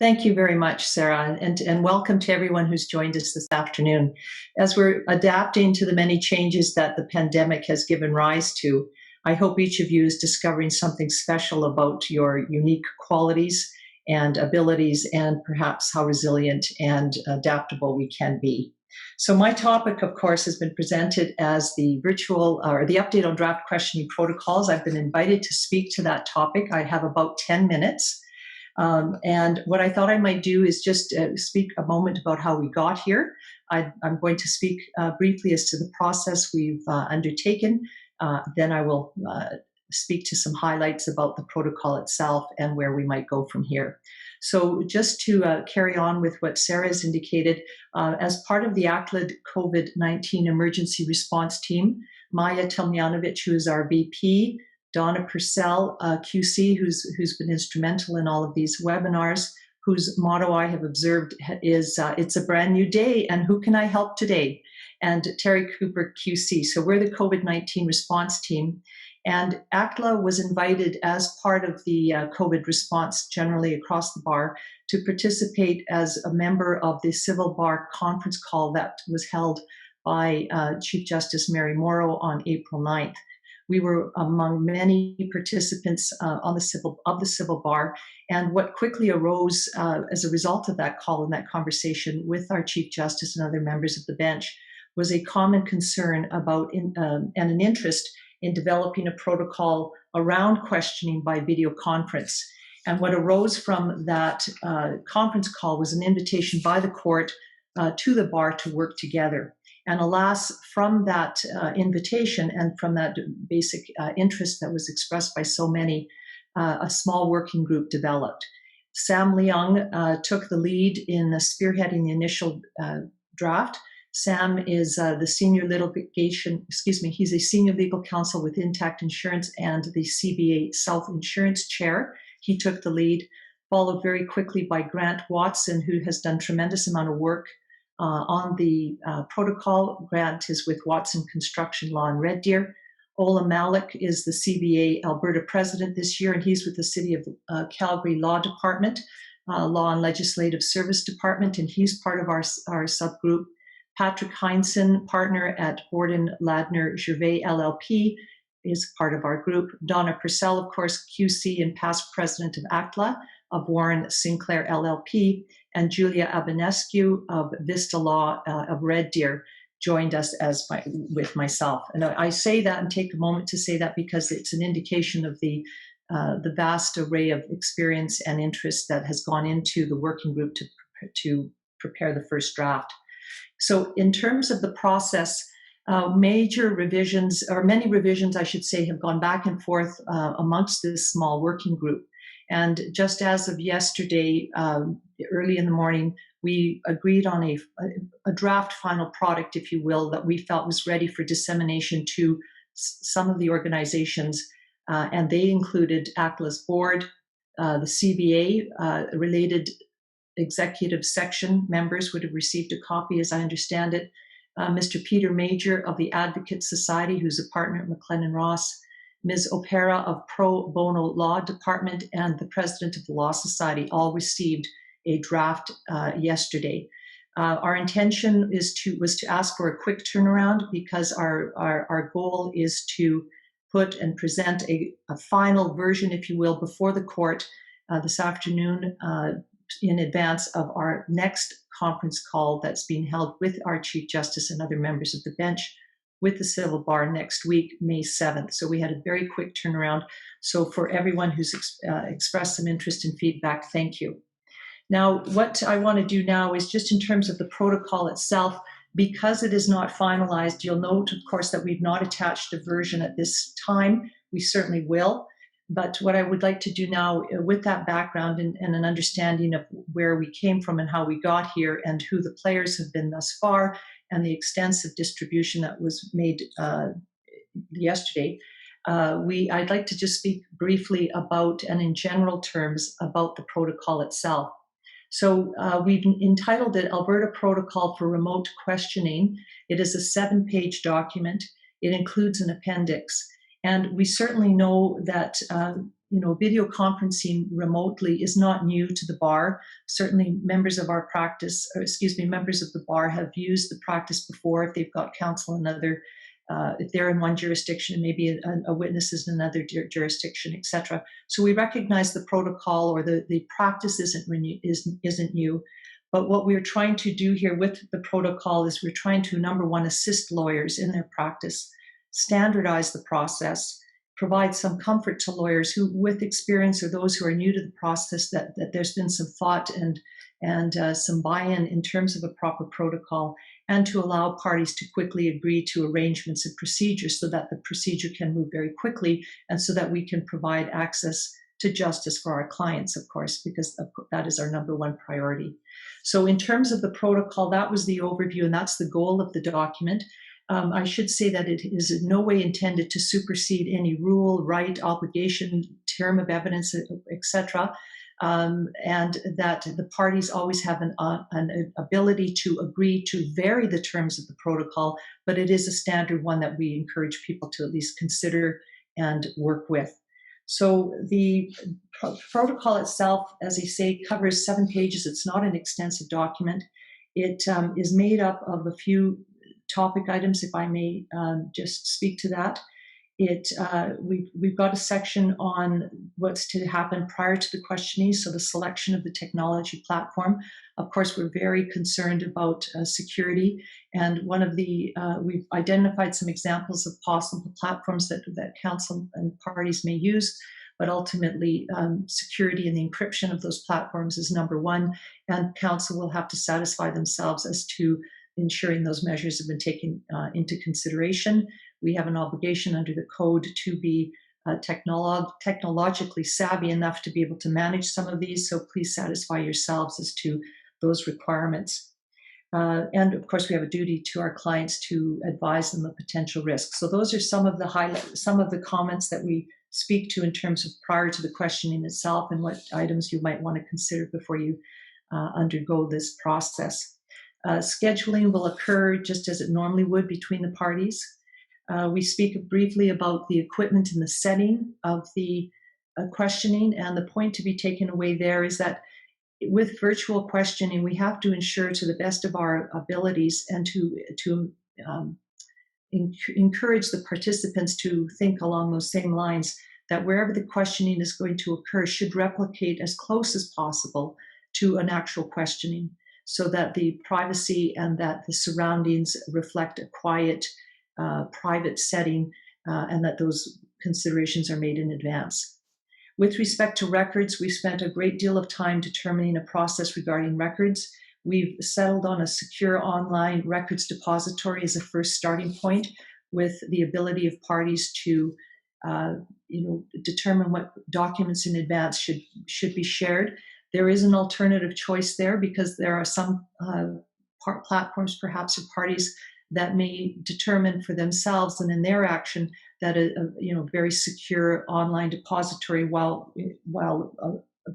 Thank you very much, Sarah, and welcome to everyone who's joined us this afternoon. As we're adapting to the many changes that the pandemic has given rise to, I hope each of you is discovering something special about your unique qualities and abilities and perhaps how resilient and adaptable we can be. So my topic, of course, has been presented as the the update on draft questioning protocols. I've been invited to speak to that topic. I have about 10 minutes. And what I thought I might do is just speak a moment about how we got here. I'm going to speak briefly as to the process we've undertaken. Then I will speak to some highlights about the protocol itself and where we might go from here. So just to carry on with what Sarah has indicated, as part of the ACTLA COVID-19 emergency response team, Maya Tomljanovic, who is our VP, Donna Purcell, QC, who's been instrumental in all of these webinars, whose motto I have observed is, it's a brand new day, and who can I help today? And Terry Cooper, QC. So we're the COVID-19 response team. And ACTLA was invited as part of the COVID response generally across the bar to participate as a member of the Civil Bar conference call that was held by Chief Justice Mary Morrow on April 9th. We were among many participants of the Civil Bar, and what quickly arose as a result of that call and that conversation with our Chief Justice and other members of the bench was a common concern about and an interest in developing a protocol around questioning by video conference. And what arose from that conference call was an invitation by the court to the bar to work together. And alas, from that invitation and from that basic interest that was expressed by so many, a small working group developed. Sam Leung took the lead in spearheading the initial draft. Sam is he's a senior legal counsel with Intact Insurance and the CBA Self-Insurance Chair. He took the lead, followed very quickly by Grant Watson, who has done tremendous amount of work on the protocol. Grant is with Watson Construction Law in Red Deer. Ola Malik is the CBA Alberta president this year, and he's with the City of Calgary Law Department, Law and Legislative Service Department, and he's part of our subgroup. Patrick Heinsohn, partner at Borden Ladner Gervais LLP, is part of our group. Donna Purcell, of course, QC and past president of ACTLA, of Warren Sinclair LLP, and Julia Abanescu of Vista Law of Red Deer joined us with myself. And I say that and take a moment to say that because it's an indication of the vast array of experience and interest that has gone into the working group to prepare the first draft. So in terms of the process, major revisions, or many revisions, I should say, have gone back and forth amongst this small working group. And just as of yesterday, early in the morning, we agreed on a draft final product, if you will, that we felt was ready for dissemination to some of the organizations. And they included ACTLA's board, the CBA, related executive section members would have received a copy, as I understand it. Mr. Peter Major of the Advocate Society, who's a partner at McLennan Ross, Ms. Opera of Pro Bono Law Department, and the president of the Law Society all received a draft yesterday. Our intention was to ask for a quick turnaround because our goal is to put and present a final version, if you will, before the court this afternoon in advance of our next conference call that's being held with our Chief Justice and other members of the bench with the Civil Bar next week, May 7th. So we had a very quick turnaround. So for everyone who's expressed some interest and feedback, thank you. Now, what I want to do now is just in terms of the protocol itself, because it is not finalized, you'll note, of course, that we've not attached a version at this time. We certainly will. But what I would like to do now, with that background and an understanding of where we came from and how we got here and who the players have been thus far and the extensive distribution that was made yesterday, I'd like to just speak briefly about, and in general terms, about the protocol itself. So we've entitled it Alberta Protocol for Remote Questioning. It is a 7-page document. It includes an appendix. And we certainly know that video conferencing remotely is not new to the bar. Certainly members of our practice, members of the bar have used the practice before if they've got counsel in other, if they're in one jurisdiction, maybe a witness is in another jurisdiction, etc. So we recognize the protocol or the practice isn't new. But what we're trying to do here with the protocol is we're trying to, number one, assist lawyers in their practice, standardize the process, provide some comfort to lawyers who, with experience, or those who are new to the process, that there's been some thought and some buy-in in terms of a proper protocol, and to allow parties to quickly agree to arrangements and procedures so that the procedure can move very quickly and so that we can provide access to justice for our clients, of course, because that is our number one priority. So in terms of the protocol, that was the overview, and that's the goal of the document. I should say that it is in no way intended to supersede any rule, right, obligation, term of evidence, etc., and that the parties always have an ability to agree to vary the terms of the protocol, but it is a standard one that we encourage people to at least consider and work with. So the protocol itself, as I say, covers 7 pages. It's not an extensive document. It is made up of a few topic items, if I may just speak to that. We've got a section on what's to happen prior to the questioning, so the selection of the technology platform. Of course, we're very concerned about security, and we've identified some examples of possible platforms that counsel and parties may use, but ultimately security and the encryption of those platforms is number one, and counsel will have to satisfy themselves as to ensuring those measures have been taken into consideration. We have an obligation under the code to be technologically savvy enough to be able to manage some of these, so please satisfy yourselves as to those requirements. And of course, we have a duty to our clients to advise them of potential risks. So those are some of the comments that we speak to in terms of prior to the questioning itself and what items you might want to consider before you undergo this process. Scheduling will occur just as it normally would between the parties. We speak briefly about the equipment and the setting of the questioning, and the point to be taken away there is that with virtual questioning, we have to ensure to the best of our abilities and to encourage the participants to think along those same lines, that wherever the questioning is going to occur should replicate as close as possible to an actual questioning, so that the privacy and that the surroundings reflect a quiet, private setting, and that those considerations are made in advance. With respect to records, we've spent a great deal of time determining a process regarding records. We've settled on a secure online records depository as a first starting point, with the ability of parties to determine what documents in advance should be shared. There is an alternative choice there because there are some platforms, perhaps, or parties that may determine for themselves and in their action that a very secure online depository, while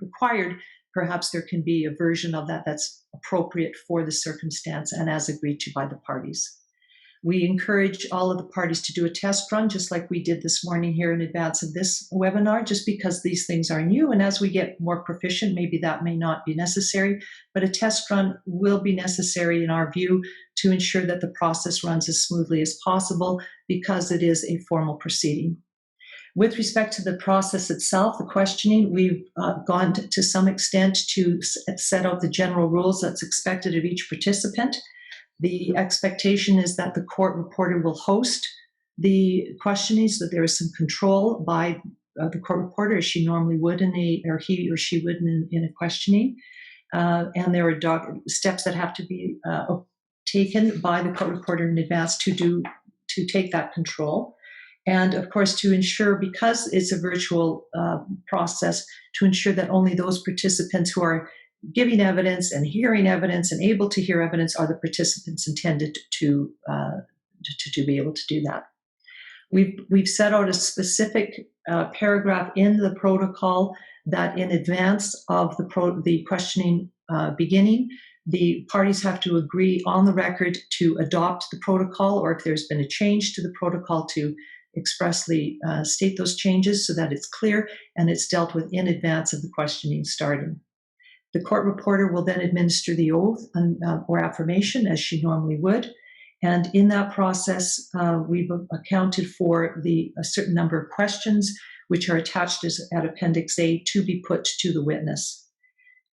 required, perhaps there can be a version of that that's appropriate for the circumstance and as agreed to by the parties. We encourage all of the parties to do a test run, just like we did this morning here in advance of this webinar, just because these things are new, and as we get more proficient, maybe that may not be necessary, but a test run will be necessary in our view to ensure that the process runs as smoothly as possible, because it is a formal proceeding. With respect to the process itself, the questioning, we've gone to some extent to set out the general rules that's expected of each participant. The expectation is that the court reporter will host the questioning, so that there is some control by the court reporter, as she normally would or he or she would in a questioning. And there are steps that have to be taken by the court reporter in advance to take that control. And of course, to ensure, because it's a virtual process, to ensure that only those participants who are giving evidence and hearing evidence and able to hear evidence are the participants intended to be able to do that. We've set out a specific paragraph in the protocol that in advance of the questioning beginning, the parties have to agree on the record to adopt the protocol, or if there's been a change to the protocol, to expressly state those changes so that it's clear and it's dealt with in advance of the questioning starting. The court reporter will then administer the oath or affirmation as she normally would. And in that process, we've accounted for a certain number of questions which are attached at Appendix A to be put to the witness.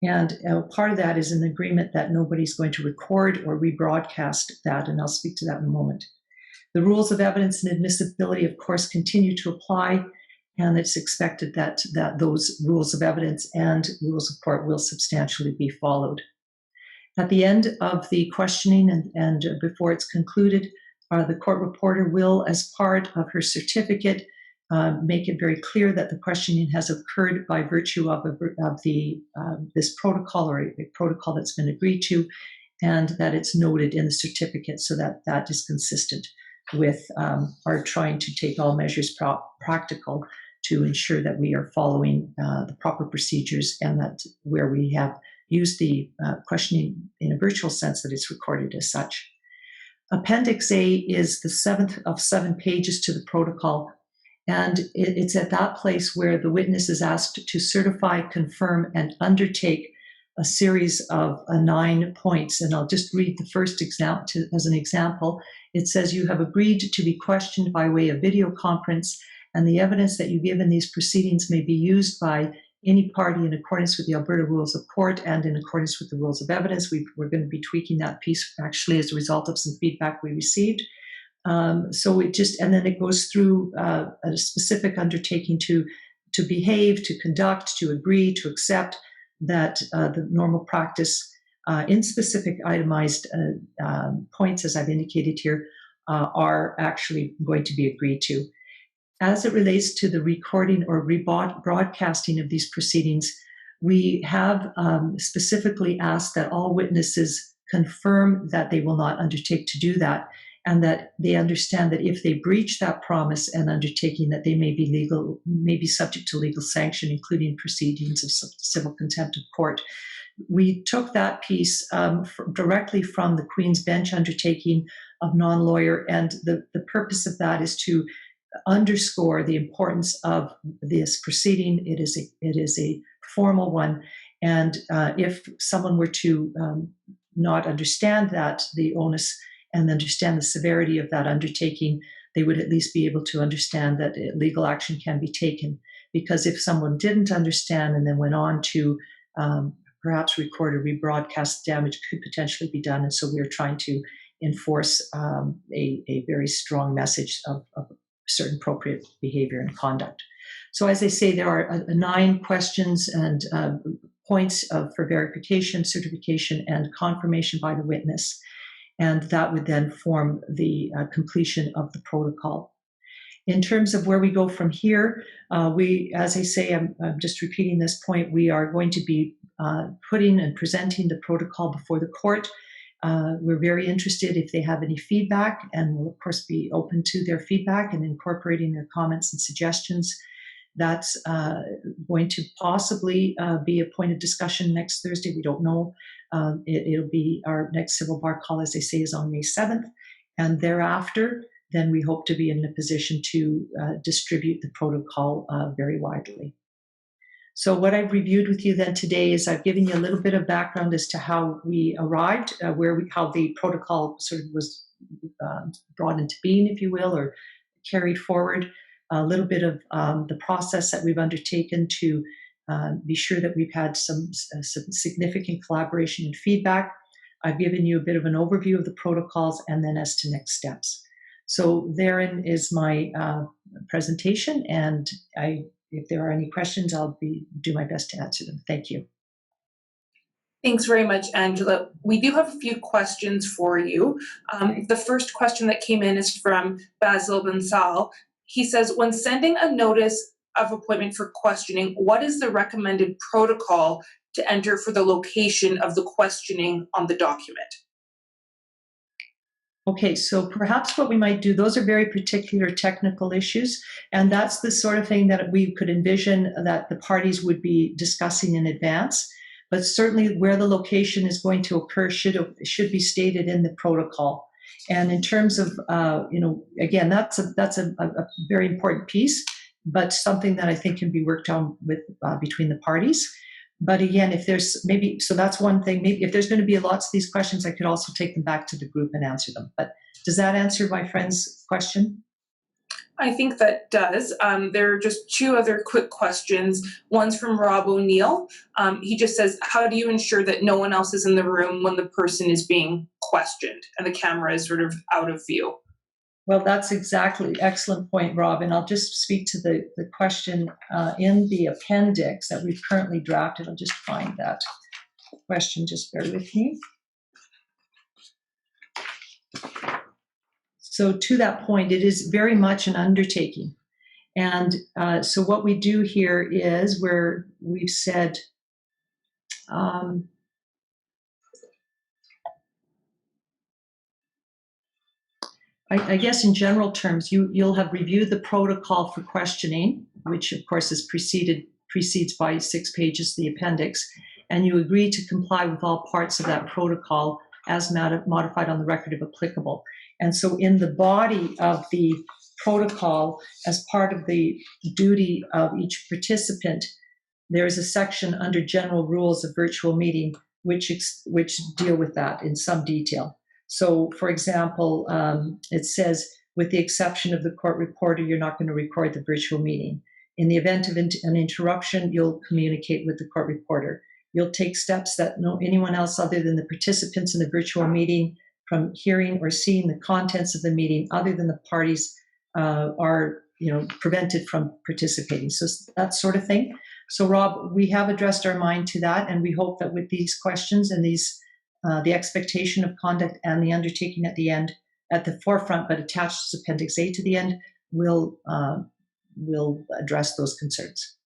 And part of that is an agreement that nobody's going to record or rebroadcast that, and I'll speak to that in a moment. The rules of evidence and admissibility, of course, continue to apply, and it's expected that those rules of evidence and rules of court will substantially be followed. At the end of the questioning and before it's concluded, the court reporter will, as part of her certificate, make it very clear that the questioning has occurred by virtue of this protocol or a protocol that's been agreed to, and that it's noted in the certificate so that that is consistent with our trying to take all measures practical to ensure that we are following the proper procedures, and that where we have used the questioning in a virtual sense, that it's recorded as such. Appendix A is the 7th of 7 pages to the protocol, and it's at that place where the witness is asked to certify, confirm, and undertake a series of 9 points. And I'll just read the first example as an example. It says, you have agreed to be questioned by way of video conference, and the evidence that you give in these proceedings may be used by any party in accordance with the Alberta Rules of Court and in accordance with the Rules of Evidence. We're going to be tweaking that piece actually as a result of some feedback we received. So it just, and then it goes through a specific undertaking to behave, to conduct, to agree, to accept that the normal practice in specific itemized points, as I've indicated here, are actually going to be agreed to. As it relates to the recording or rebroadcasting of these proceedings, we have specifically asked that all witnesses confirm that they will not undertake to do that, and that they understand that if they breach that promise and undertaking, that they may be subject to legal sanction, including proceedings of civil contempt of court. We took that piece directly from the Queen's Bench undertaking of non-lawyer, and the purpose of that is to underscore the importance of this proceeding. It is a formal one, and if someone were to not understand that, the onus, and understand the severity of that undertaking, they would at least be able to understand that legal action can be taken. Because if someone didn't understand and then went on to perhaps record or rebroadcast, damage could potentially be done. And so we're trying to enforce a very strong message of certain appropriate behavior and conduct. So as I say, there are 9 questions and points for verification, certification, and confirmation by the witness. And that would then form the completion of the protocol. In terms of where we go from here, as I say, I'm just repeating this point, we are going to be putting and presenting the protocol before the court. We're very interested if they have any feedback, and we'll of course be open to their feedback and incorporating their comments and suggestions. That's going to possibly be a point of discussion next Thursday. We don't know. It'll be our next civil bar call, as they say, is on May 7th. And thereafter, then we hope to be in a position to distribute the protocol very widely. So what I've reviewed with you then today is I've given you a little bit of background as to how we arrived, how the protocol sort of was brought into being, if you will, or carried forward. A little bit of the process that we've undertaken to be sure that we've had some significant collaboration and feedback. I've given you a bit of an overview of the protocols, and then as to next steps. So therein is my presentation, and if there are any questions, I'll do my best to answer them. Thank you. Thanks very much, Angela. We do have a few questions for you. The first question that came in is from Basil Bensal. He says, when sending a notice of appointment for questioning, what is the recommended protocol to enter for the location of the questioning on the document? Okay, so perhaps what we might do, those are very particular technical issues, and that's the sort of thing that we could envision that the parties would be discussing in advance. But certainly where the location is going to occur should be stated in the protocol. And in terms of, again, that's a very important piece, but something that I think can be worked on with between the parties. But again, if there's maybe, so that's one thing, maybe if there's going to be lots of these questions, I could also take them back to the group and answer them. But does that answer my friend's question? I think that does. There are just two other quick questions. One's from Rob O'Neill. He just says, how do you ensure that no one else is in the room when the person is being questioned and the camera is sort of out of view? Well, that's exactly excellent point, Rob. And I'll just speak to the question in the appendix that we've currently drafted. I'll just find that question. Just bear with me. So to that point, it is very much an undertaking. And so what we do here is where we've said, I guess in general terms, you'll have reviewed the protocol for questioning, which of course is precedes by 6 pages the appendix, and you agree to comply with all parts of that protocol as modified on the record if applicable. And so in the body of the protocol, as part of the duty of each participant, there is a section under general rules of virtual meeting which deal with that in some detail. So for example, it says, with the exception of the court reporter, you're not going to record the virtual meeting. In the event of an interruption, you'll communicate with the court reporter. You'll take steps that anyone else other than the participants in the virtual meeting from hearing or seeing the contents of the meeting other than the parties are prevented from participating. So that sort of thing. So Rob, we have addressed our mind to that, and we hope that with these questions and these the expectation of conduct and the undertaking at the end, at the forefront, but attached as Appendix A to the end, will address those concerns.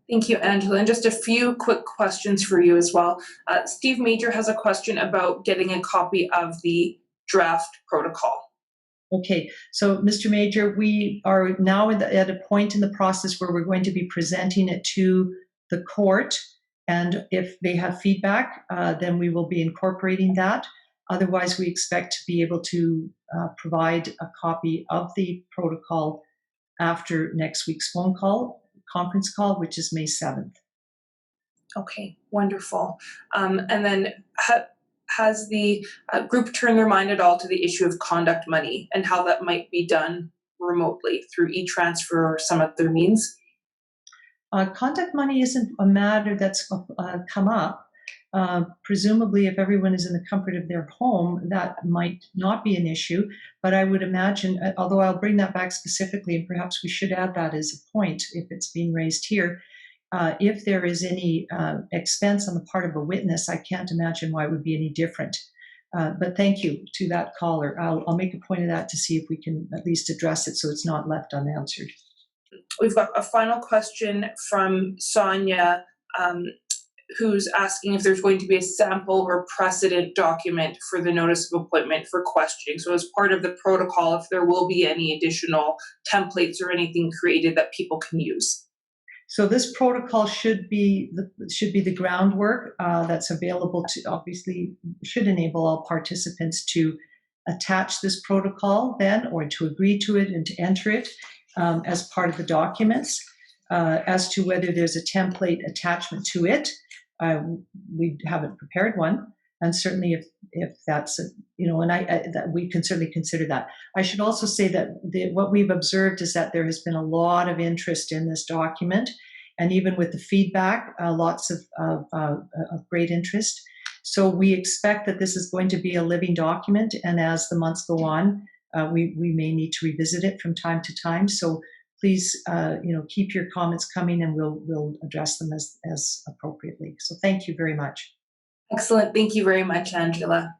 Thank you, Angela. And just a few quick questions for you as well. Steve Major has a question about getting a copy of the draft protocol. Okay, so Mr. Major, we are now at a point in the process where we're going to be presenting it to the court, and if they have feedback, then we will be incorporating that. Otherwise, we expect to be able to provide a copy of the protocol after next week's conference call, which is May 7th. Okay, wonderful. And then has the group turned their mind at all to the issue of conduct money and how that might be done remotely through e-transfer or some other means? Conduct money isn't a matter that's come up. Presumably, if everyone is in the comfort of their home, that might not be an issue. But I would imagine, although I'll bring that back specifically, and perhaps we should add that as a point if it's being raised here, if there is any expense on the part of a witness, I can't imagine why it would be any different. But thank you to that caller. I'll make a point of that to see if we can at least address it so it's not left unanswered. We've got a final question from Sonia, who's asking if there's going to be a sample or precedent document for the notice of appointment for questioning. So as part of the protocol, if there will be any additional templates or anything created that people can use. So this protocol should be the groundwork that's available to, obviously, should enable all participants to attach this protocol then, or to agree to it and to enter it as part of the documents. As to whether there's a template attachment to it, we haven't prepared one, and certainly if that's that we can certainly consider that. I should also say that what we've observed is that there has been a lot of interest in this document, and even with the feedback, lots of great interest. So we expect that this is going to be a living document, and as the months go on, we may need to revisit it from time to time. So please, keep your comments coming, and we'll address them as appropriately. So thank you very much. Excellent. Thank you very much, Angela.